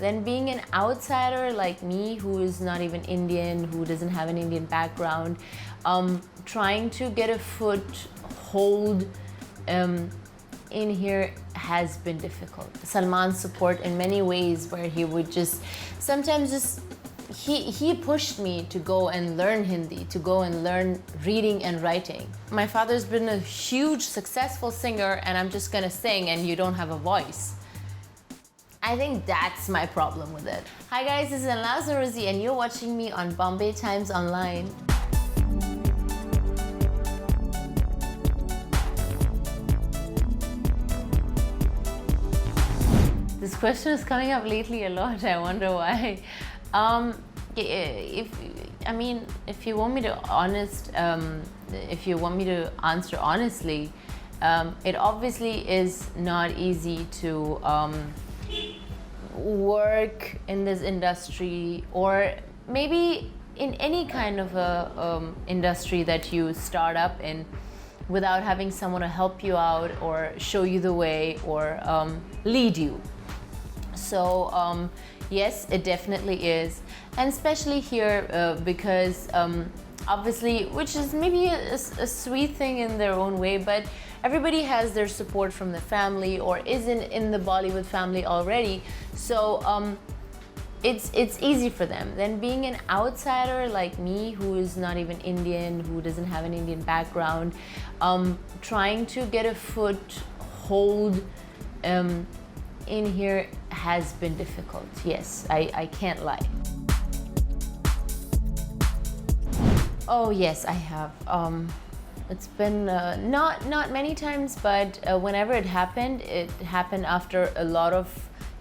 than being an outsider like me, who is not even Indian, who doesn't have an Indian background, trying to get a foothold in here has been difficult. Salman's support in many ways, where he would just sometimes he pushed me to go and learn Hindi, to go and learn reading and writing. My father's been a huge successful singer, and I'm just gonna sing and you don't have a voice. I think that's my problem with it. Hi guys, this is Elnaaz Norouzi and you're watching me on Bombay Times Online. This question is coming up lately a lot. I wonder why. If you want me to answer honestly, it obviously is not easy to work in this industry, or maybe in any kind of a industry that you start up in, without having someone to help you out or show you the way or lead you. So yes, it definitely is, and especially here because obviously, which is maybe a sweet thing in their own way, but everybody has their support from the family or isn't in the Bollywood family already, so it's easy for them. Then being an outsider like me, who is not even Indian, who doesn't have an Indian background, trying to get a foothold in here has been difficult. Yes, I can't lie. Oh yes, I have. It's been not many times, but whenever it happened after a lot of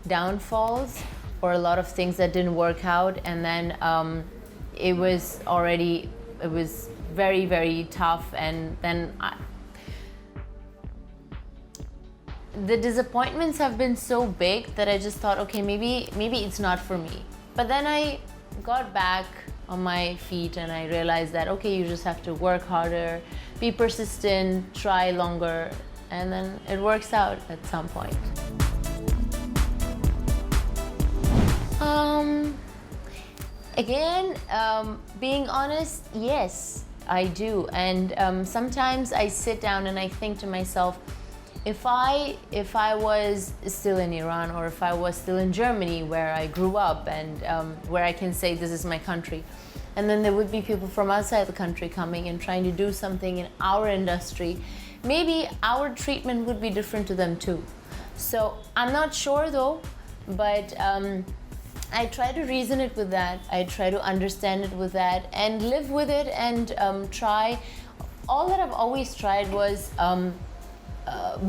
downfalls or a lot of things that didn't work out, and then it was very, very tough, and then the disappointments have been so big that I just thought, okay, maybe it's not for me. But then I got back on my feet and I realized that, okay, you just have to work harder, be persistent, try longer, and then it works out at some point. Being honest, yes, I do. And sometimes I sit down and I think to myself, if I was still in Iran, or if I was still in Germany where I grew up and where I can say this is my country, and then there would be people from outside the country coming and trying to do something in our industry, maybe our treatment would be different to them too. So I'm not sure though, but I try to reason it with that. I try to understand it with that and live with it, and try. All that I've always tried was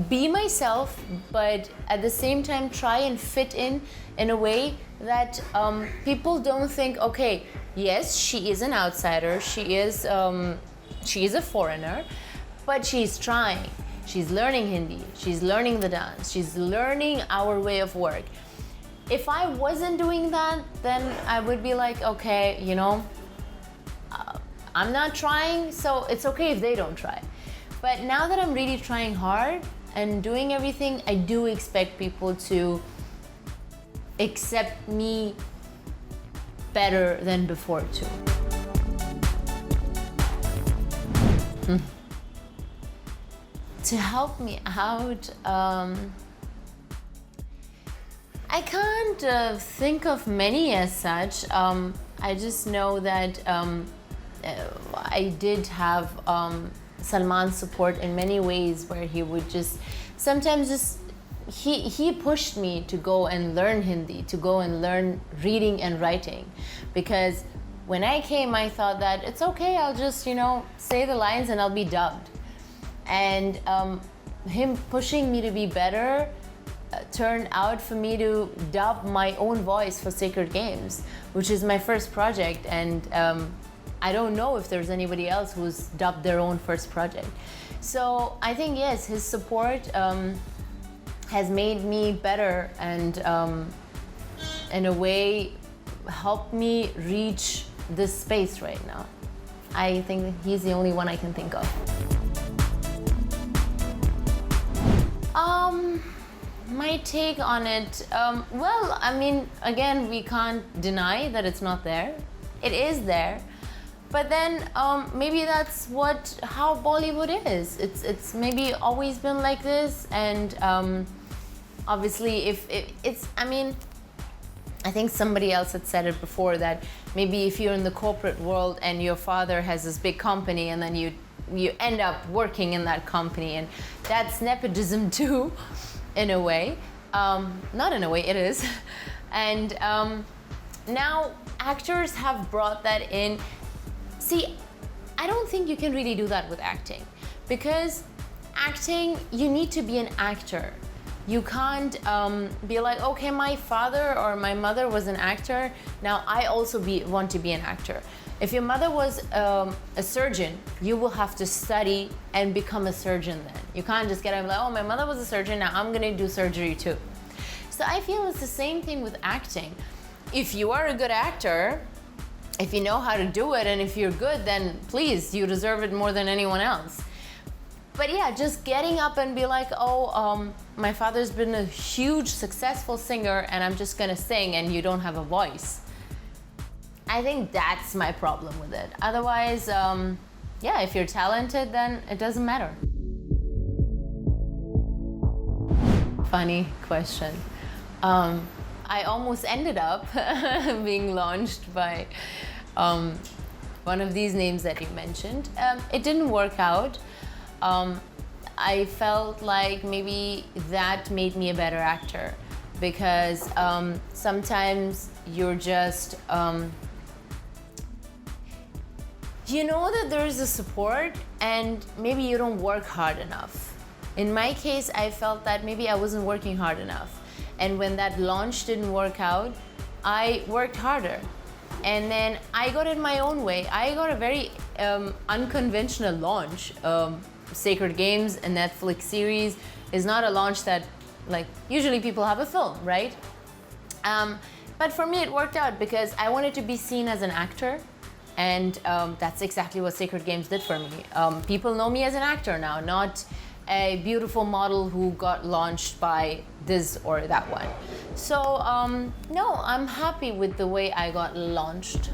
be myself, but at the same time try and fit in a way that people don't think, okay, yes, she is an outsider, she is a foreigner, but she's trying, she's learning Hindi, she's learning the dance, she's learning our way of work. If I wasn't doing that, then I would be like, okay, I'm not trying, so it's okay if they don't try. But now that I'm really trying hard and doing everything, I do expect people to accept me better than before too. To help me out, I can't think of many as such. I just know that I did have Salman's support in many ways, where he would sometimes he pushed me to go and learn Hindi, to go and learn reading and writing, because when I came I thought that it's okay, I'll just say the lines and I'll be dubbed, and him pushing me to be better turned out for me to dub my own voice for Sacred Games, which is my first project, and I don't know if there's anybody else who's dubbed their own first project. So I think, yes, his support has made me better, and in a way helped me reach this space right now. I think he's the only one I can think of. My take on it, well, I mean, again, we can't deny that it's not there. It is there. But then maybe that's how Bollywood is. It's maybe always been like this, and obviously, if it's, I mean, I think somebody else had said it before that maybe if you're in the corporate world and your father has this big company, and then you end up working in that company, and that's nepotism too, in a way. Not in a way, it is. And now actors have brought that in. See, I don't think you can really do that with acting, because acting, you need to be an actor. You can't be like, okay, my father or my mother was an actor, now I also want to be an actor. If your mother was a surgeon, you will have to study and become a surgeon then. You can't just get up and be like, oh, my mother was a surgeon, now I'm gonna do surgery too. So I feel it's the same thing with acting. If you are a good actor, if you know how to do it, and if you're good, then please, you deserve it more than anyone else. But yeah, just getting up and be like, oh, my father's been a huge successful singer and I'm just gonna sing, and you don't have a voice. I think that's my problem with it. Otherwise, yeah, if you're talented, then it doesn't matter. Funny question. I almost ended up being launched by one of these names that you mentioned. It didn't work out. I felt like maybe that made me a better actor, because sometimes you're just, you know that there's a support and maybe you don't work hard enough. In my case, I felt that maybe I wasn't working hard enough. And when that launch didn't work out, I worked harder. And then I got it my own way. I got a very unconventional launch. Sacred Games, a Netflix series, is not a launch that, like, usually people have a film, right? But for me, it worked out because I wanted to be seen as an actor. And that's exactly what Sacred Games did for me. People know me as an actor now, not a beautiful model who got launched by this or that one. So no, I'm happy with the way I got launched.